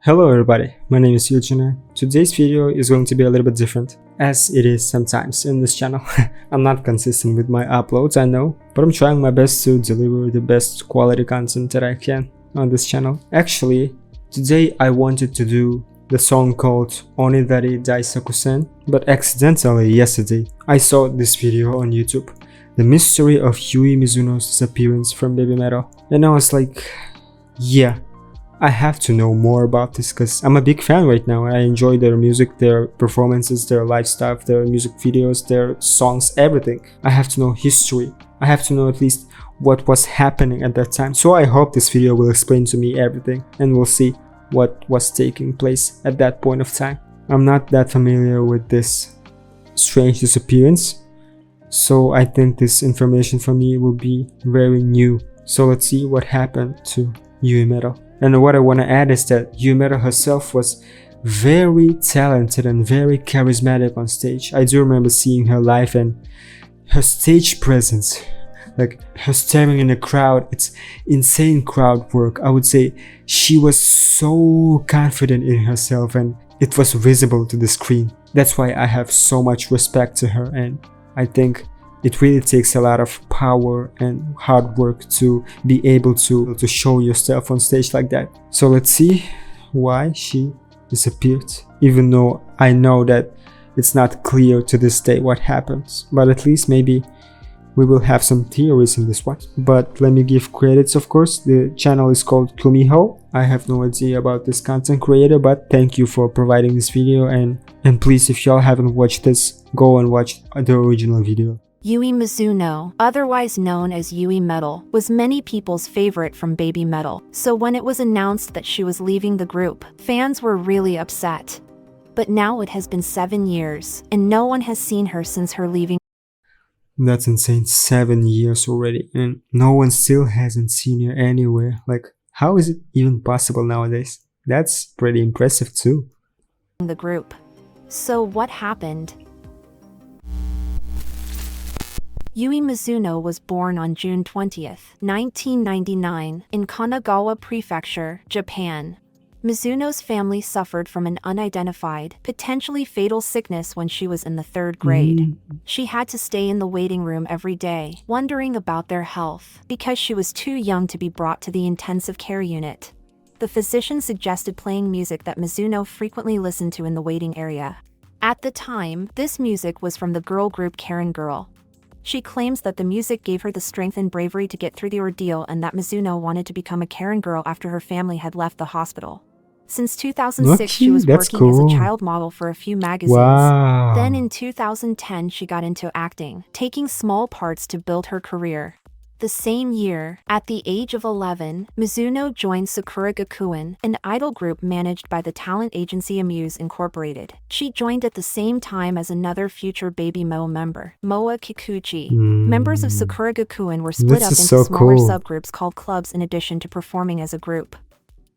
Hello everybody, my name is Yuimetal. Today's video is going to be a little bit different, as it is sometimes in this channel. I'm not consistent with my uploads, I know, but I'm trying my best to deliver the best quality content that I can on this channel. Actually, today I wanted to do the song called Onidari Daisakusen, but accidentally yesterday I saw this video on YouTube, The Mystery of Mizuno's Disappearance from BABYMETAL, and I was like, yeah, I have to know more about this because I'm a big fan right now. I enjoy their music, their performances, their live stuff, their music videos, their songs, everything. I have to know history. I have to know at least what was happening at that time. So I hope this video will explain to me everything and we'll see what was taking place at that point of time. I'm not that familiar with this strange disappearance, so I think this information for me will be very new. So let's see what happened to Yuimetal. And what I want to add is that Yuimetal herself was very talented and very charismatic on stage. I do remember seeing her live and her stage presence, like her staring in the crowd, it's insane crowd work. I would say she was so confident in herself and it was visible to the screen. That's why I have so much respect to her, and I think it really takes a lot of power and hard work to be able to show yourself on stage like that. So let's see why she disappeared, even though I know that it's not clear to this day what happens, but at least maybe we will have some theories in this one. But let me give credits, of course. The channel is called GUMIHO. I have no idea about this content creator, but thank you for providing this video, and please, if y'all haven't watched this, go and watch the original video. Yui Mizuno, otherwise known as Yuimetal, was many people's favorite from BABYMETAL, so when it was announced that she was leaving the group, fans were really upset. But now it has been 7 years, and no one has seen her since her leaving. That's insane, 7 years already, and no one still hasn't seen her anywhere. Like, how is it even possible nowadays? That's pretty impressive too. The group. So what happened? Yui Mizuno was born on June 20, 1999, in Kanagawa Prefecture, Japan. Mizuno's family suffered from an unidentified, potentially fatal sickness when she was in the 3rd grade. She had to stay in the waiting room every day, wondering about their health, because she was too young to be brought to the intensive care unit. The physician suggested playing music that Mizuno frequently listened to in the waiting area. At the time, this music was from the girl group Karen Girl. She claims that the music gave her the strength and bravery to get through the ordeal, and that Mizuno wanted to become a Karen girl after her family had left the hospital. Since 2006, she was working as a child model for a few magazines. Wow. Then in 2010, she got into acting, taking small parts to build her career. The same year, at the age of 11, Mizuno joined Sakura Gakuen, an idol group managed by the talent agency Amuse Incorporated. She joined at the same time as another future BABYMETAL member, Moa Kikuchi. Members of Sakura Gakuen were split up into smaller subgroups called clubs in addition to performing as a group.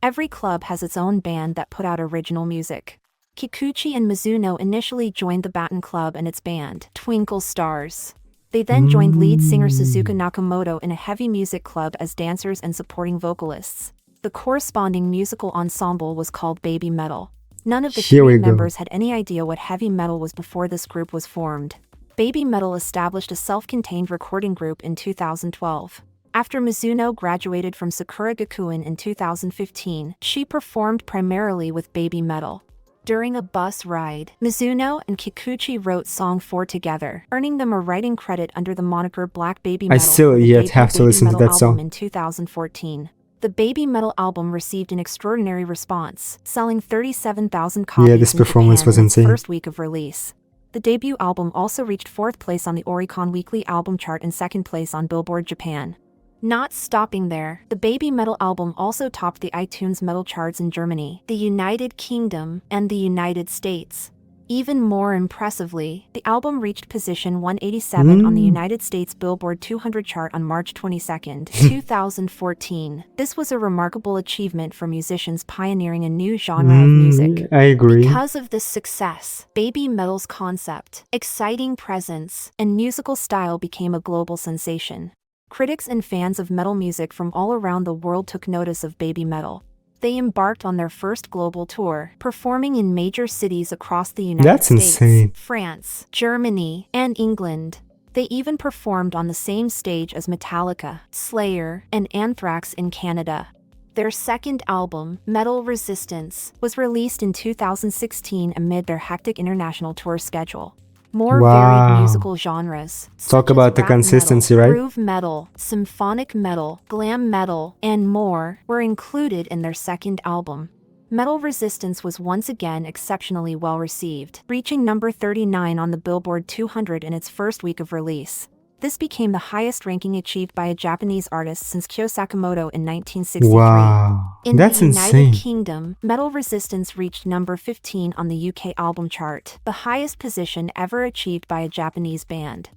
Every club has its own band that put out original music. Kikuchi and Mizuno initially joined the Baton Club and its band, Twinkle Stars. They then joined lead singer Suzuka Nakamoto in a heavy music club as dancers and supporting vocalists. The corresponding musical ensemble was called BABYMETAL. None of the three members had any idea what heavy metal was before this group was formed. BABYMETAL established a self-contained recording group in 2012. After Mizuno graduated from Sakura Gakuen in 2015, she performed primarily with BABYMETAL. During a bus ride, Mizuno and Kikuchi wrote Song 4 together, earning them a writing credit under the moniker Black BABYMETAL. I still yet have to listen to that song. In 2014. The BABYMETAL album received an extraordinary response, selling 37,000 copies. Yeah, this performance was insane. In the first week of release. The debut album also reached 4th place on the Oricon Weekly Album Chart and 2nd place on Billboard Japan. Not stopping there, the BABYMETAL album also topped the iTunes metal charts in Germany, the United Kingdom, and the United States. Even more impressively, the album reached position 187 on the United States Billboard 200 chart on March 22, 2014. This was a remarkable achievement for musicians pioneering a new genre of music. I agree. Because of this success, BABYMETAL's concept, exciting presence, and musical style became a global sensation. Critics and fans of metal music from all around the world took notice of BABYMETAL. They embarked on their first global tour, performing in major cities across the United That's States, insane. France, Germany, and England. They even performed on the same stage as Metallica, Slayer, and Anthrax in Canada. Their second album, Metal Resistance, was released in 2016 amid their hectic international tour schedule. More varied musical genres, Talk such as about the rap consistency, metal, right? groove metal, symphonic metal, glam metal, and more, were included in their second album. Metal Resistance was once again exceptionally well received, reaching number 39 on the Billboard 200 in its first week of release. This became the highest ranking achieved by a Japanese artist since Kyo Sakamoto in 1963. Wow, In that's the United insane. Kingdom, Metal Resistance reached number 15 on the UK album chart, the highest position ever achieved by a Japanese band.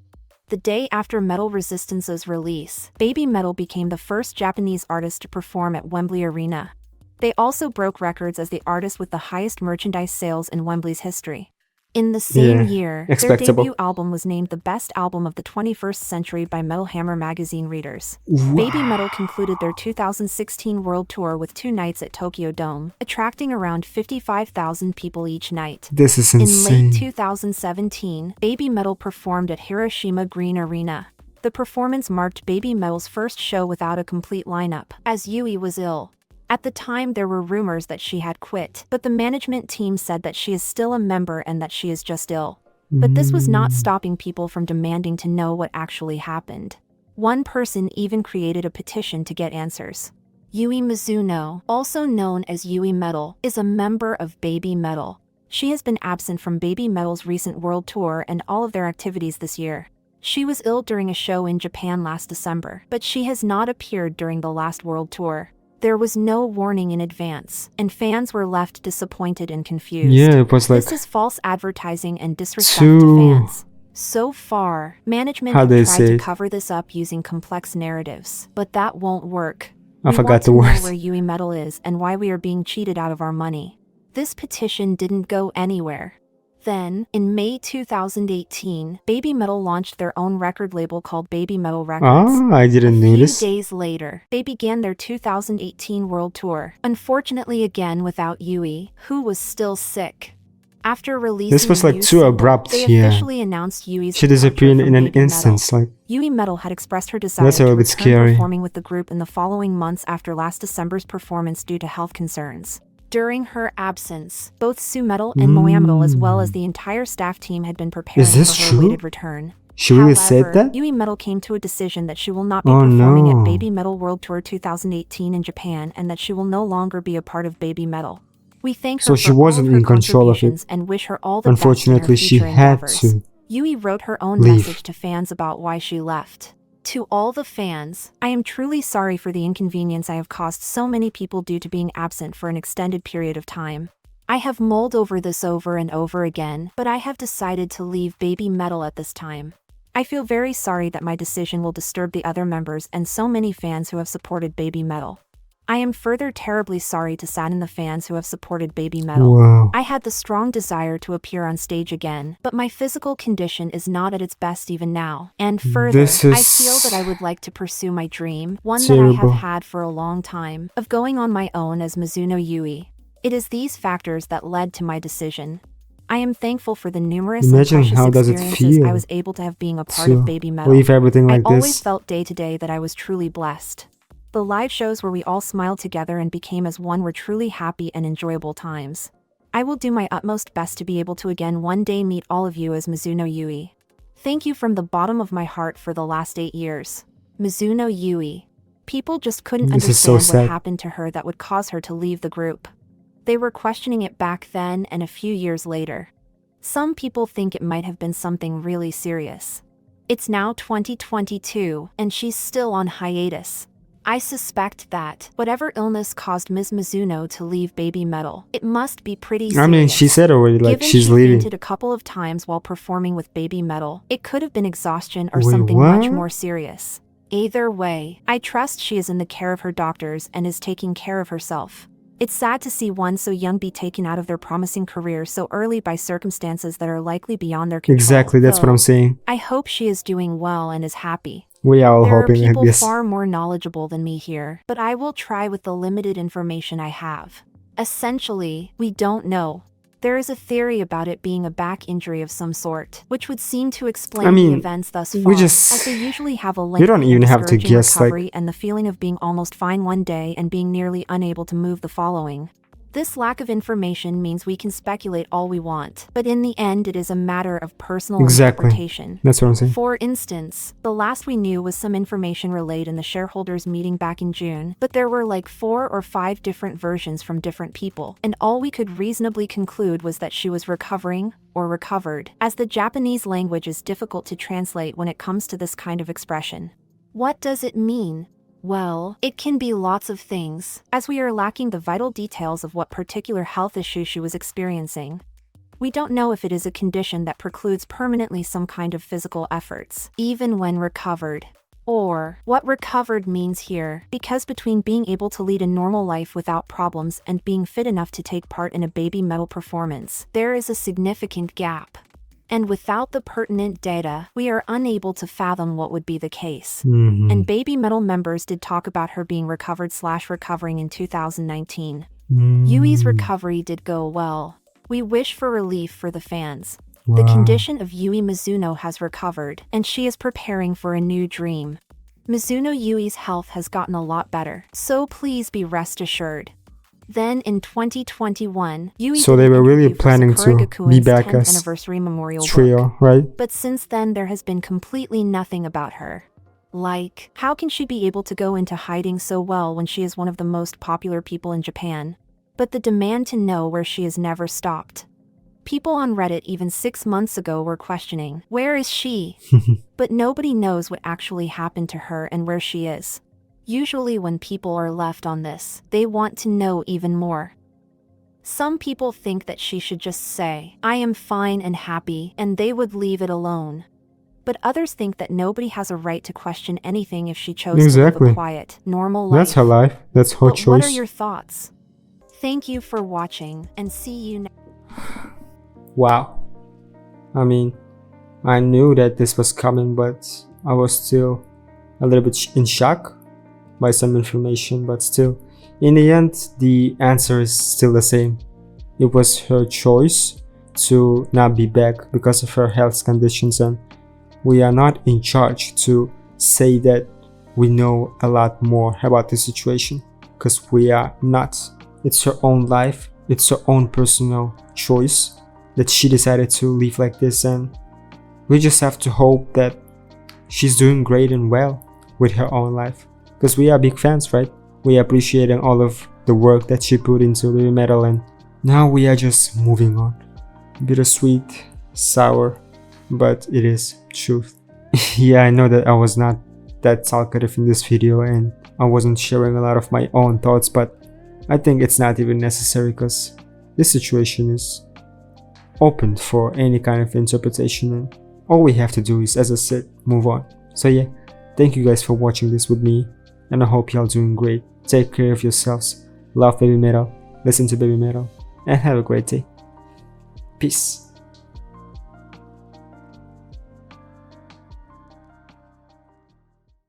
The day after Metal Resistance's release, BABYMETAL became the first Japanese artist to perform at Wembley Arena. They also broke records as the artist with the highest merchandise sales in Wembley's history. In the same year, their debut album was named the best album of the 21st century by Metal Hammer magazine readers. Wow. BABYMETAL concluded their 2016 world tour with 2 nights at Tokyo Dome, attracting around 55,000 people each night. This is In insane. late 2017, BABYMETAL performed at Hiroshima Green Arena. The performance marked BABYMETAL's first show without a complete lineup, as Yui was ill. At the time, there were rumors that she had quit, but the management team said that she is still a member and that she is just ill. But this was not stopping people from demanding to know what actually happened. One person even created a petition to get answers. Yui Mizuno, also known as Yuimetal, is a member of BABYMETAL. She has been absent from BABYMETAL's recent world tour and all of their activities this year. She was ill during a show in Japan last December, but she has not appeared during the last world tour. There was no warning in advance, and fans were left disappointed and confused. Yeah, it was like This is false advertising and disrespect to fans. So far, management have tried to cover this up using complex narratives, but that won't work. I forgot the word. We want to know where Yuimetal is and why we are being cheated out of our money. This petition didn't go anywhere. Then, in May 2018, BABYMETAL launched their own record label called BABYMETAL Records. Ah, I didn't notice. A few days later, they began their 2018 world tour, unfortunately again without Yui, who was still sick. After releasing This was like too abrupt, they yeah. officially announced Yui's She disappeared departure in from an BABYMETAL. instance, like. Yuimetal had expressed her desire That's a to little bit return scary. performing with the group in the following months after last December's performance due to health concerns. During her absence, both Sumetal and Moyametal as well as the entire staff team had been preparing Is this for her true? awaited return. She really said that? Yuimetal came to a decision that she will not be performing at BABYMETAL World Tour 2018 in Japan and that she will no longer be a part of BABYMETAL. We thank her So for she all wasn't of her in control of it. contributions and wish her all the Unfortunately, best in her she future had endeavors. to Yui wrote her own leave. message to fans about why she left. To all the fans, I am truly sorry for the inconvenience I have caused so many people due to being absent for an extended period of time. I have mulled over this over and over again, but I have decided to leave BABYMETAL at this time. I feel very sorry that my decision will disturb the other members and so many fans who have supported BABYMETAL. I am further terribly sorry to sadden the fans who have supported BABYMETAL. Wow. I had the strong desire to appear on stage again, but my physical condition is not at its best even now. And further, I feel that I would like to pursue my dream, one that I have had for a long time, of going on my own as Mizuno Yui. It is these factors that led to my decision. I am thankful for the numerous and precious experiences I was able to have being a part of BABYMETAL. Leave everything like I always this. felt day to day that I was truly blessed. The live shows where we all smiled together and became as one were truly happy and enjoyable times. I will do my utmost best to be able to again one day meet all of you as Mizuno Yui. Thank you from the bottom of my heart for the last 8 years. Mizuno Yui. People just couldn't understand what happened to her that would cause her to leave the group. They were questioning it back then and a few years later. Some people think it might have been something really serious. It's now 2022, and she's still on hiatus. I suspect that whatever illness caused Ms. Mizuno to leave BABYMETAL, it must be pretty serious. I mean, she said already, like, she's leaving. Given she fainted a couple of times while performing with BABYMETAL, it could have been exhaustion or something much more serious. Either way, I trust she is in the care of her doctors and is taking care of herself. It's sad to see one so young be taken out of their promising career so early by circumstances that are likely beyond their control. Exactly, that's what I'm saying. I hope she is doing well and is happy. We are all There are hoping, I people guess. far more knowledgeable than me here, but I will try with the limited information I have. Essentially, we don't know. There is a theory about it being a back injury of some sort, which would seem to explain I mean, the events thus we far, just- as they usually have a you lengthy don't and even have to discouraging guess, like- recovery and the feeling of being almost fine one day and being nearly unable to move the following. This lack of information means we can speculate all we want, but in the end it is a matter of personal Exactly. interpretation. That's what I'm saying. For instance, the last we knew was some information relayed in the shareholders meeting back in June, but there were like 4 or 5 different versions from different people, and all we could reasonably conclude was that she was recovering or recovered, as the Japanese language is difficult to translate when it comes to this kind of expression. What does it mean? Well, it can be lots of things, as we are lacking the vital details of what particular health issue she was experiencing. We don't know if it is a condition that precludes permanently some kind of physical efforts, even when recovered. Or what recovered means here, because between being able to lead a normal life without problems and being fit enough to take part in a BABYMETAL performance, there is a significant gap. And without the pertinent data, we are unable to fathom what would be the case. And BABYMETAL members did talk about her being recovered/recovering in 2019. Yui's recovery did go well. We wish for relief for the fans. Wow. The condition of Yui Mizuno has recovered, and she is preparing for a new dream. Mizuno Yui's health has gotten a lot better, so please be rest assured. Then in 2021, Yui So did they an were really interview for planning Sakura to Gakuin's be back 10th as anniversary memorial book. trio, right? But since then there has been completely nothing about her. Like, how can she be able to go into hiding so well when she is one of the most popular people in Japan? But the demand to know where she is never stopped. People on Reddit even 6 months ago were questioning, where is she? But nobody knows what actually happened to her and where she is. Usually when people are left on this, they want to know even more. Some people think that she should just say, I am fine and happy, and they would leave it alone. But others think that nobody has a right to question anything if she chose to live Exactly. a quiet, normal life. That's her life. That's her But choice. what are your thoughts? Thank you for watching, and see you next. Wow. I mean, I knew that this was coming, but I was still a little bit in shock by some information, but still, in the end, the answer is still the same. It was her choice to not be back because of her health conditions, and we are not in charge to say that we know a lot more about the situation, because we are not. It's her own life, it's her own personal choice that she decided to live like this, and we just have to hope that she's doing great and well with her own life. Because we are big fans, right? We are appreciating all of the work that she put into BABYMETAL, and now we are just moving on. Bittersweet, sour, but it is truth. Yeah, I know that I was not that talkative in this video and I wasn't sharing a lot of my own thoughts, but I think it's not even necessary because this situation is open for any kind of interpretation, and all we have to do is, as I said, move on. So yeah, thank you guys for watching this with me, and I hope y'all doing great. Take care of yourselves, love BABYMETAL, listen to BABYMETAL, and have a great day. Peace.